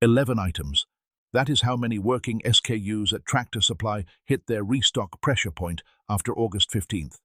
11 items. That is how many working SKUs at Tractor Supply hit their restock pressure point after August 15th.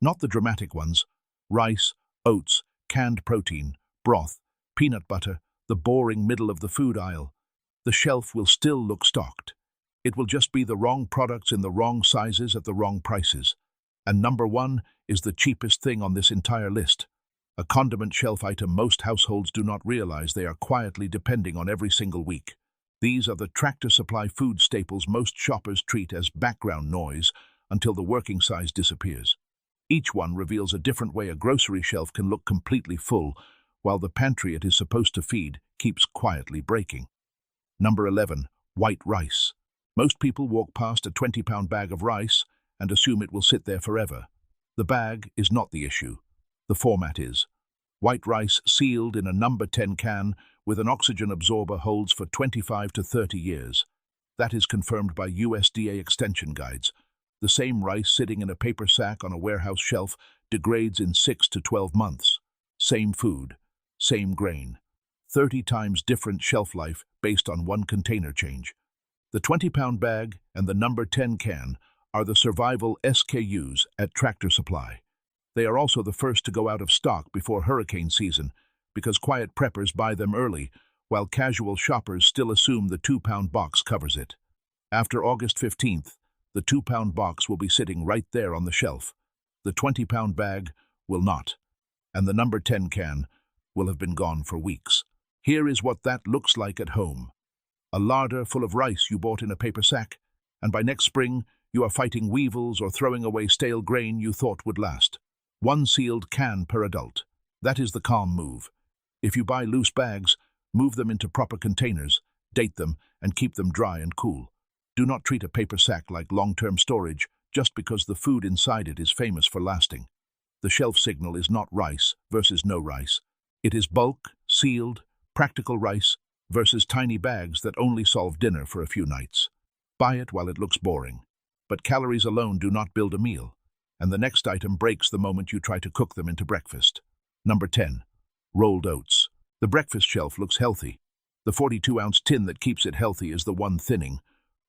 Not the dramatic ones: rice, oats, canned protein, broth, peanut butter, the boring middle of the food aisle. The shelf will still look stocked. It will just be the wrong products in the wrong sizes at the wrong prices. And number one is the cheapest thing on this entire list. A condiment shelf item most households do not realize they are quietly depending on every single week. These are the Tractor Supply food staples most shoppers treat as background noise until the working size disappears. Each one reveals a different way a grocery shelf can look completely full, while the pantry it is supposed to feed keeps quietly breaking. Number 11. White rice. Most people walk past a 20-pound bag of rice and assume it will sit there forever. The bag is not the issue. The format is. White rice sealed in a number 10 can with an oxygen absorber holds for 25 to 30 years. That is confirmed by USDA extension guides. The same rice sitting in a paper sack on a warehouse shelf degrades in 6 to 12 months. Same food, same grain. 30 times different shelf life based on one container change. The 20-pound bag and the number 10 can are the survival SKUs at Tractor Supply. They are also the first to go out of stock before hurricane season because quiet preppers buy them early, while casual shoppers still assume the 2-pound box covers it. After August 15th, the 2-pound box will be sitting right there on the shelf. The 20-pound bag will not, and the number 10 can will have been gone for weeks. Here is what that looks like at home. A larder full of rice you bought in a paper sack, and by next spring you are fighting weevils or throwing away stale grain you thought would last. One sealed can per adult. That is the calm move. If you buy loose bags, move them into proper containers, date them, and keep them dry and cool. Do not treat a paper sack like long-term storage just because the food inside it is famous for lasting. The shelf signal is not rice versus no rice. It is bulk, sealed, practical rice versus tiny bags that only solve dinner for a few nights. Buy it while it looks boring. But calories alone do not build a meal, and the next item breaks the moment you try to cook them into breakfast. Number 10. Rolled oats. The breakfast shelf looks healthy. The 42-ounce tin that keeps it healthy is the one thinning.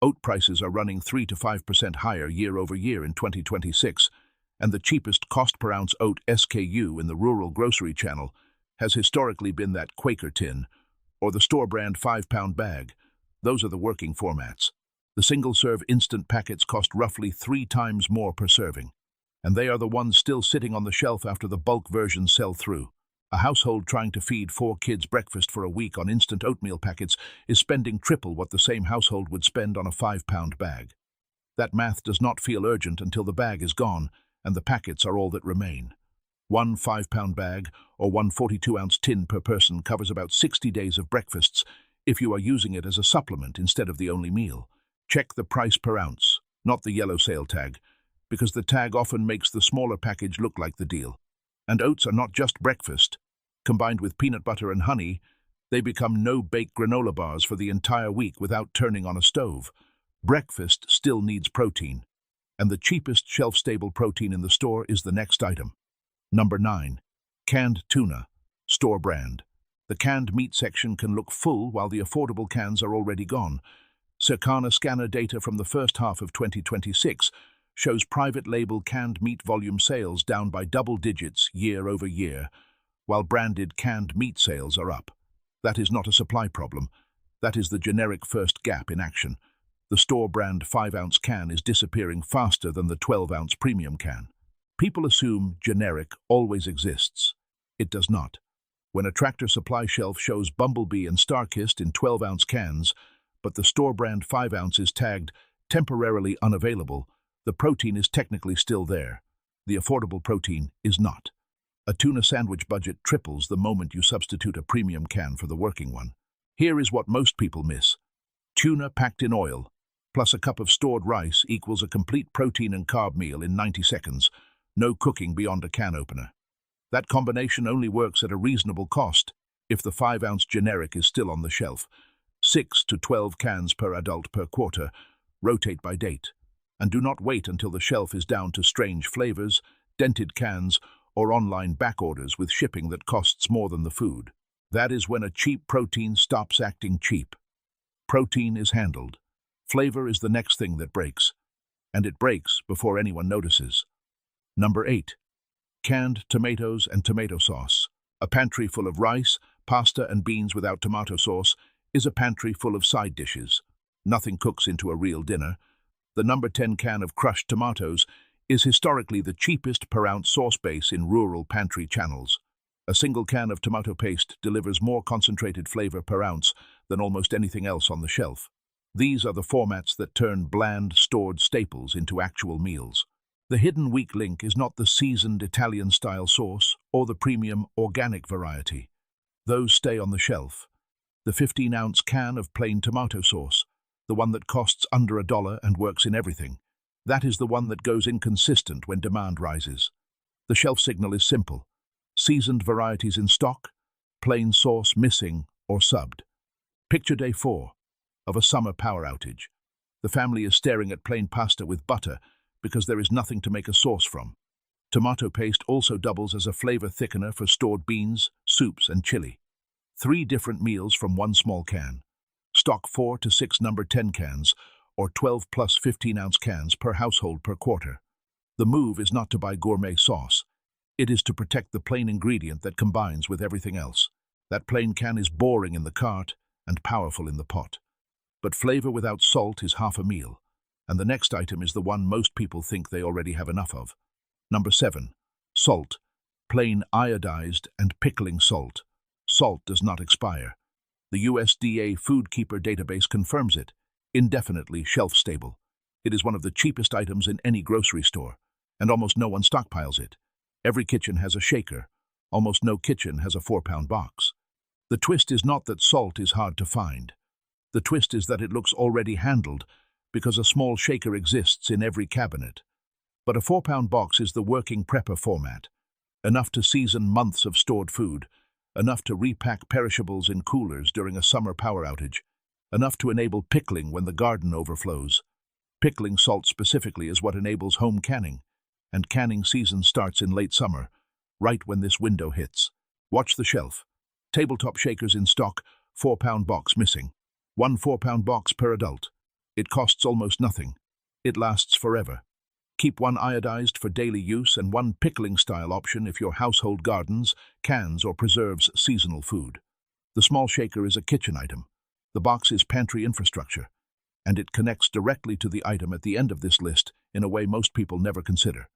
Oat prices are running 3 to 5% higher year over year in 2026, and the cheapest cost per ounce oat SKU in the rural grocery channel has historically been that Quaker tin, or the store-brand 5-pound bag. Those are the working formats. The single-serve instant packets cost roughly 3 times more per serving, and they are the ones still sitting on the shelf after the bulk versions sell through. A household trying to feed 4 kids breakfast for a week on instant oatmeal packets is spending triple what the same household would spend on a 5-pound bag. That math does not feel urgent until the bag is gone and the packets are all that remain. One 5-pound bag or one 42-ounce tin per person covers about 60 days of breakfasts if you are using it as a supplement instead of the only meal. Check the price per ounce, not the yellow sale tag, because the tag often makes the smaller package look like the deal. And oats are not just breakfast. Combined with peanut butter and honey, they become no-bake granola bars for the entire week without turning on a stove. Breakfast still needs protein, and the cheapest shelf-stable protein in the store is the next item. Number 9. Canned tuna, store brand. The canned meat section can look full while the affordable cans are already gone. Circana scanner data from the first half of 2026 shows private label canned meat volume sales down by double digits year over year, while branded canned meat sales are up. That is not a supply problem. That is the generic first gap in action. The store brand 5-ounce can is disappearing faster than the 12-ounce premium can. People assume generic always exists. It does not. When a Tractor Supply shelf shows Bumblebee and Starkist in 12-ounce cans, but the store brand 5-ounce is tagged temporarily unavailable, the protein is technically still there. The affordable protein is not. A tuna sandwich budget triples the moment you substitute a premium can for the working one. Here is what most people miss. Tuna packed in oil, plus a cup of stored rice equals a complete protein and carb meal in 90 seconds. No cooking beyond a can opener. That combination only works at a reasonable cost if the 5-ounce generic is still on the shelf. 6 to 12 cans per adult per quarter. Rotate by date. And do not wait until the shelf is down to strange flavors, dented cans, or online back orders with shipping that costs more than the food. That is when a cheap protein stops acting cheap. Protein is handled. Flavor is the next thing that breaks, and it breaks before anyone notices. Number 8. Canned tomatoes and tomato sauce. A pantry full of rice, pasta, and beans without tomato sauce is a pantry full of side dishes. Nothing cooks into a real dinner. The number 10 can of crushed tomatoes is historically the cheapest per ounce sauce base in rural pantry channels. A single can of tomato paste delivers more concentrated flavor per ounce than almost anything else on the shelf. These are the formats that turn bland, stored staples into actual meals. The hidden weak link is not the seasoned Italian-style sauce or the premium organic variety. Those stay on the shelf. The 15-ounce can of plain tomato sauce, the one that costs under $1 and works in everything, that is the one that goes inconsistent when demand rises. The shelf signal is simple. Seasoned varieties in stock, plain sauce missing or subbed. Picture day 4 of a summer power outage. The family is staring at plain pasta with butter because there is nothing to make a sauce from. Tomato paste also doubles as a flavor thickener for stored beans, soups, and chili. 3 different meals from one small can. Stock 4 to 6 number 10 cans, or 12 plus 15-ounce cans per household per quarter. The move is not to buy gourmet sauce. It is to protect the plain ingredient that combines with everything else. That plain can is boring in the cart and powerful in the pot. But flavor without salt is half a meal. And the next item is the one most people think they already have enough of. Number 7. Salt. Plain iodized and pickling salt. Salt does not expire. The USDA Food Keeper database confirms it. Indefinitely shelf-stable. It is one of the cheapest items in any grocery store, and almost no one stockpiles it. Every kitchen has a shaker. Almost no kitchen has a 4-pound box. The twist is not that salt is hard to find. The twist is that it looks already handled, because a small shaker exists in every cabinet. But a 4-pound box is the working prepper format, enough to season months of stored food, enough to repack perishables in coolers during a summer power outage, enough to enable pickling when the garden overflows. Pickling salt specifically is what enables home canning, and canning season starts in late summer, right when this window hits. Watch the shelf. Tabletop shakers in stock, 4-pound box missing. 1 4-pound box per adult. It costs almost nothing. It lasts forever. Keep 1 iodized for daily use and 1 pickling-style option if your household gardens, cans, or preserves seasonal food. The small shaker is a kitchen item. The box is pantry infrastructure, and it connects directly to the item at the end of this list in a way most people never consider.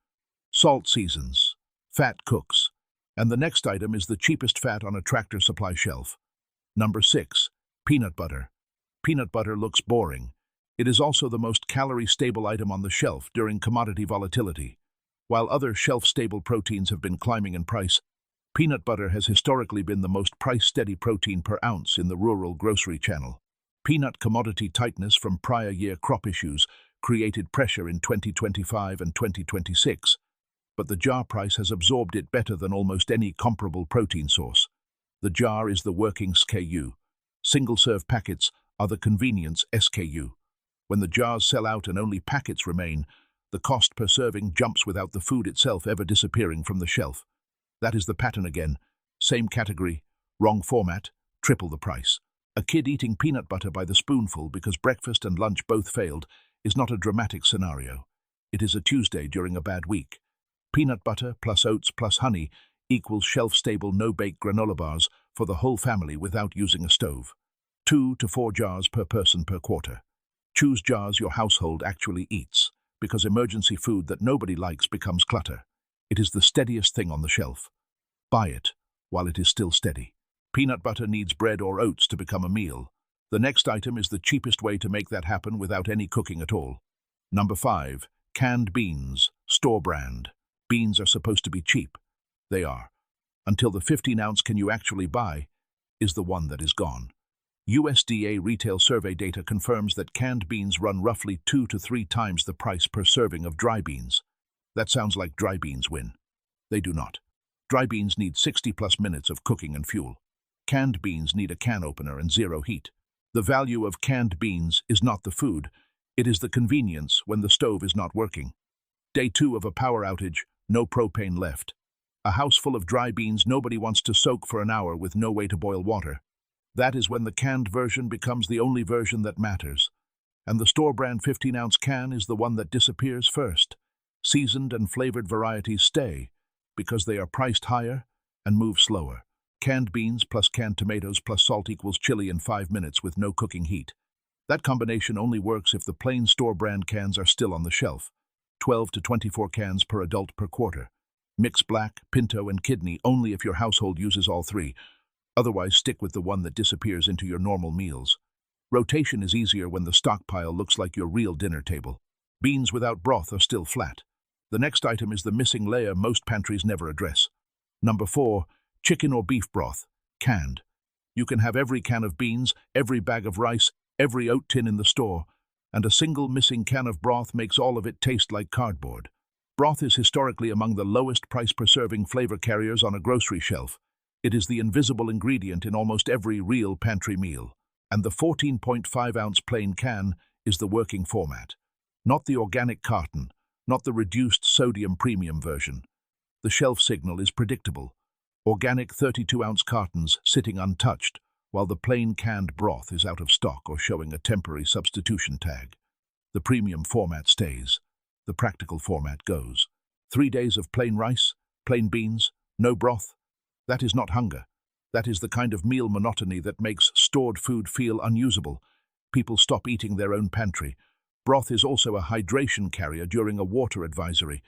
Salt seasons. Fat cooks. And the next item is the cheapest fat on a Tractor Supply shelf. Number 6. Peanut butter. Peanut butter looks boring. It is also the most calorie-stable item on the shelf during commodity volatility. While other shelf-stable proteins have been climbing in price, peanut butter has historically been the most price-steady protein per ounce in the rural grocery channel. Peanut commodity tightness from prior year crop issues created pressure in 2025 and 2026, but the jar price has absorbed it better than almost any comparable protein source. The jar is the working SKU. Single-serve packets are the convenience SKU. When the jars sell out and only packets remain, the cost per serving jumps without the food itself ever disappearing from the shelf. That is the pattern again. Same category, wrong format, triple the price. A kid eating peanut butter by the spoonful because breakfast and lunch both failed is not a dramatic scenario. It is a Tuesday during a bad week. Peanut butter plus oats plus honey equals shelf-stable no-bake granola bars for the whole family without using a stove. 2 to 4 jars per person per quarter. Choose jars your household actually eats, because emergency food that nobody likes becomes clutter. It is the steadiest thing on the shelf. Buy it while it is still steady. Peanut butter needs bread or oats to become a meal. The next item is the cheapest way to make that happen without any cooking at all. Number 5. Canned beans, store brand. Beans are supposed to be cheap. They are. Until the 15-ounce can you actually buy is the one that is gone. USDA retail survey data confirms that canned beans run roughly 2 to 3 times the price per serving of dry beans. That sounds like dry beans win. They do not. Dry beans need 60+ minutes of cooking and fuel. Canned beans need a can opener and zero heat. The value of canned beans is not the food, it is the convenience when the stove is not working. Day 2 of a power outage, no propane left. A house full of dry beans nobody wants to soak for an hour with no way to boil water. That is when the canned version becomes the only version that matters. And the store-brand 15-ounce can is the one that disappears first. Seasoned and flavored varieties stay because they are priced higher and move slower. Canned beans plus canned tomatoes plus salt equals chili in 5 minutes with no cooking heat. That combination only works if the plain store-brand cans are still on the shelf. 12 to 24 cans per adult per quarter. Mix black, pinto, and kidney only if your household uses all three. Otherwise, stick with the one that disappears into your normal meals. Rotation is easier when the stockpile looks like your real dinner table. Beans without broth are still flat. The next item is the missing layer most pantries never address. Number 4, chicken or beef broth, canned. You can have every can of beans, every bag of rice, every oat tin in the store, and a single missing can of broth makes all of it taste like cardboard. Broth is historically among the lowest price per serving flavor carriers on a grocery shelf. It is the invisible ingredient in almost every real pantry meal. And the 14.5-ounce plain can is the working format. Not the organic carton, not the reduced sodium premium version. The shelf signal is predictable. Organic 32-ounce cartons sitting untouched, while the plain canned broth is out of stock or showing a temporary substitution tag. The premium format stays. The practical format goes. 3 days of plain rice, plain beans, no broth. That is not hunger. That is the kind of meal monotony that makes stored food feel unusable. People stop eating their own pantry. Broth is also a hydration carrier during a water advisory.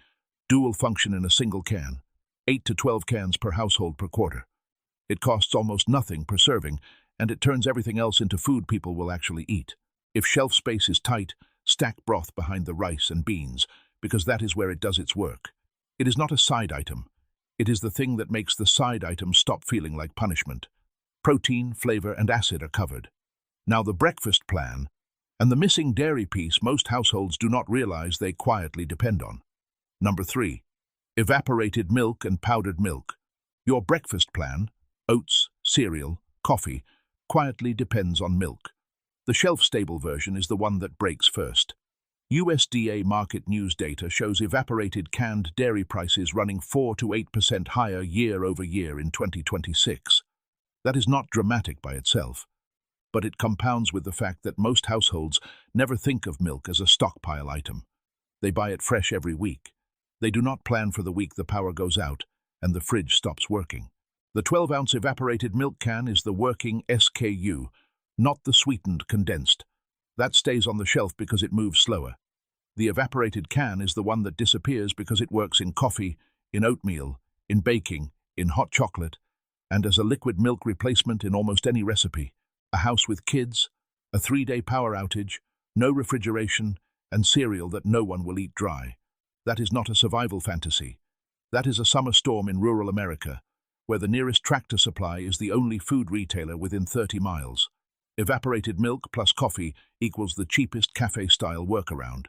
Dual function in a single can. 8 to 12 cans per household per quarter. It costs almost nothing per serving, and it turns everything else into food people will actually eat. If shelf space is tight, stack broth behind the rice and beans, because that is where it does its work. It is not a side item. It is the thing that makes the side item stop feeling like punishment. Protein, flavor, and acid are covered. Now the breakfast plan, and the missing dairy piece most households do not realize they quietly depend on. Number 3. Evaporated milk and powdered milk. Your breakfast plan, oats, cereal, coffee, quietly depends on milk. The shelf-stable version is the one that breaks first. USDA market news data shows evaporated canned dairy prices running 4 to 8% higher year over year in 2026. That is not dramatic by itself, but it compounds with the fact that most households never think of milk as a stockpile item. They buy it fresh every week. They do not plan for the week the power goes out and the fridge stops working. The 12-ounce evaporated milk can is the working SKU, not the sweetened condensed. That stays on the shelf because it moves slower. The evaporated can is the one that disappears because it works in coffee, in oatmeal, in baking, in hot chocolate, and as a liquid milk replacement in almost any recipe. A house with kids, a 3-day power outage, no refrigeration, and cereal that no one will eat dry. That is not a survival fantasy. That is a summer storm in rural America, where the nearest Tractor Supply is the only food retailer within 30 miles. Evaporated milk plus coffee equals the cheapest cafe-style workaround.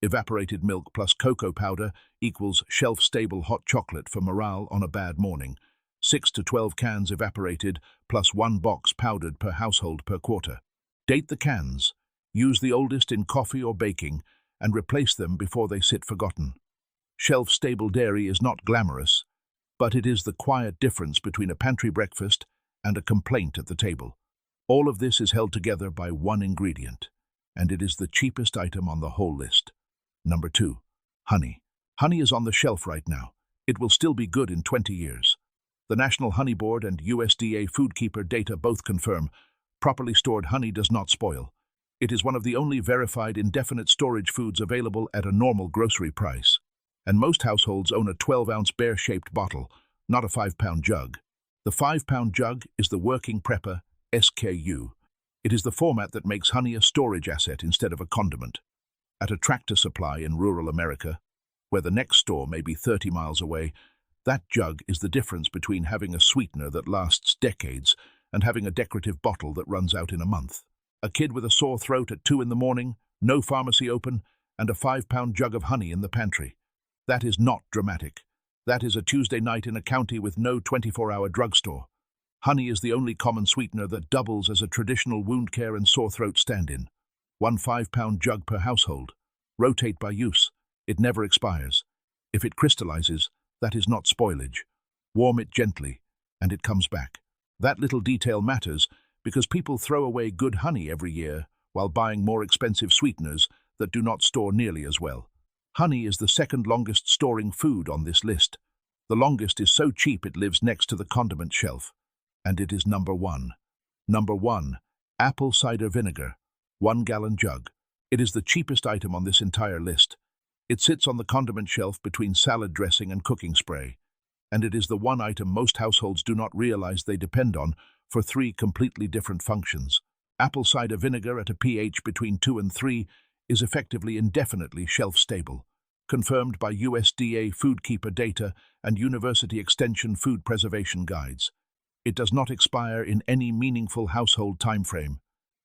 Evaporated milk plus cocoa powder equals shelf-stable hot chocolate for morale on a bad morning. 6 to 12 cans evaporated plus 1 box powdered per household per quarter. Date the cans. Use the oldest in coffee or baking and replace them before they sit forgotten. Shelf-stable dairy is not glamorous, but it is the quiet difference between a pantry breakfast and a complaint at the table. All of this is held together by one ingredient, and it is the cheapest item on the whole list. Number 2. Honey. Honey is on the shelf right now. It will still be good in 20 years. The National Honey Board and USDA Foodkeeper data both confirm properly stored honey does not spoil. It is one of the only verified indefinite storage foods available at a normal grocery price. And most households own a 12-ounce bear-shaped bottle, not a 5-pound jug. The 5-pound jug is the working prepper SKU. It is the format that makes honey a storage asset instead of a condiment. At a Tractor Supply in rural America, where the next store may be 30 miles away, that jug is the difference between having a sweetener that lasts decades and having a decorative bottle that runs out in a month. A kid with a sore throat at 2 in the morning, no pharmacy open, and a 5-pound jug of honey in the pantry. That is not dramatic. That is a Tuesday night in a county with no 24-hour drugstore. Honey is the only common sweetener that doubles as a traditional wound care and sore throat stand-in. 1 5-pound jug per household. Rotate by use. It never expires. If it crystallizes, that is not spoilage. Warm it gently, and it comes back. That little detail matters because people throw away good honey every year while buying more expensive sweeteners that do not store nearly as well. Honey is the second longest storing food on this list. The longest is so cheap it lives next to the condiment shelf. And it is number 1. Number 1. Apple cider vinegar, 1-gallon jug. It is the cheapest item on this entire list. It sits on the condiment shelf between salad dressing and cooking spray. And it is the one item most households do not realize they depend on for 3 completely different functions. Apple cider vinegar at a pH between 2 and 3 is effectively indefinitely shelf-stable, confirmed by USDA FoodKeeper data and University Extension food preservation guides. It does not expire in any meaningful household timeframe.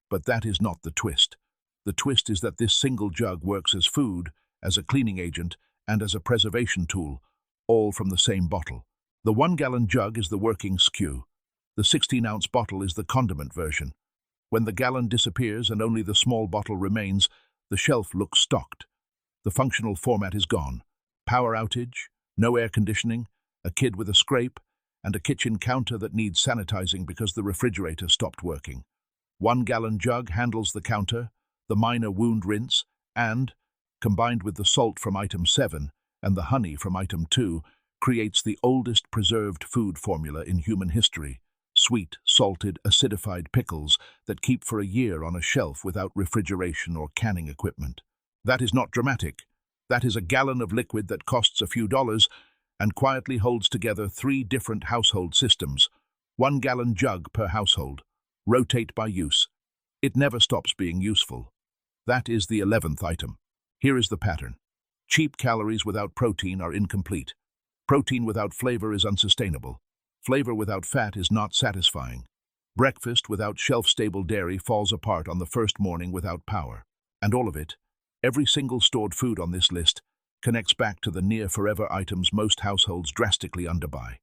But that is not the twist. The twist is that this single jug works as food, as a cleaning agent, and as a preservation tool, all from the same bottle. The 1-gallon jug is the working SKU. The 16-ounce bottle is the condiment version. When the gallon disappears and only the small bottle remains, the shelf looks stocked. The functional format is gone. Power outage, no air conditioning, a kid with a scrape, and a kitchen counter that needs sanitizing because the refrigerator stopped working. 1-gallon jug handles the counter, the minor wound rinse, and, combined with the salt from item 7 and the honey from item 2, creates the oldest preserved food formula in human history. Sweet, salted, acidified pickles that keep for a year on a shelf without refrigeration or canning equipment. That is not dramatic. That is a gallon of liquid that costs a few dollars and quietly holds together 3 different household systems. 1-gallon jug per household. Rotate by use. It never stops being useful. That is the 11th item. Here is the pattern. Cheap calories without protein are incomplete. Protein without flavor is unsustainable. Flavor without fat is not satisfying. Breakfast without shelf-stable dairy falls apart on the first morning without power. And all of it, every single stored food on this list, connects back to the near-forever items most households drastically underbuy.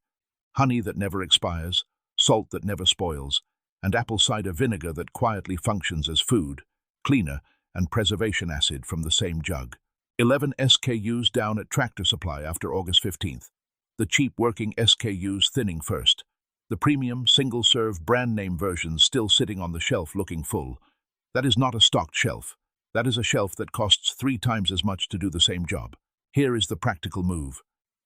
Honey that never expires, salt that never spoils, and apple cider vinegar that quietly functions as food, cleaner, and preservation acid from the same jug. 11 SKUs down at Tractor Supply after August 15th. The cheap working SKUs thinning first. The premium, single-serve, brand-name versions still sitting on the shelf looking full. That is not a stocked shelf. That is a shelf that costs 3 times as much to do the same job. Here is the practical move.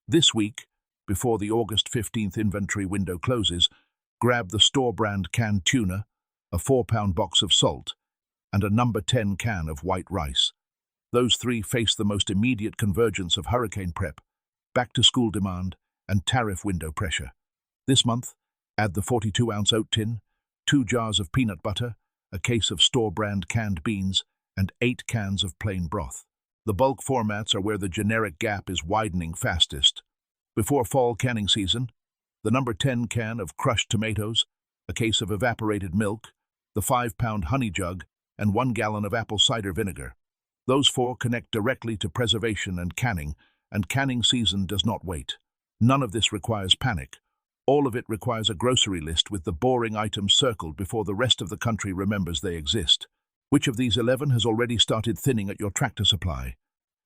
This week, before the August 15th inventory window closes, grab the store-brand canned tuna, a 4-pound box of salt, and a number 10 can of white rice. Those 3 face the most immediate convergence of hurricane prep, back-to-school demand, and tariff window pressure. This month, add the 42-ounce oat tin, 2 jars of peanut butter, a case of store-brand canned beans, and 8 cans of plain broth. The bulk formats are where the generic gap is widening fastest. Before fall canning season, the number 10 can of crushed tomatoes, a case of evaporated milk, the 5-pound honey jug, and 1 gallon of apple cider vinegar. Those 4 connect directly to preservation and canning season does not wait. None of this requires panic. All of it requires a grocery list with the boring items circled before the rest of the country remembers they exist. Which of these 11 has already started thinning at your Tractor Supply?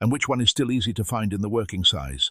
And which one is still easy to find in the working size?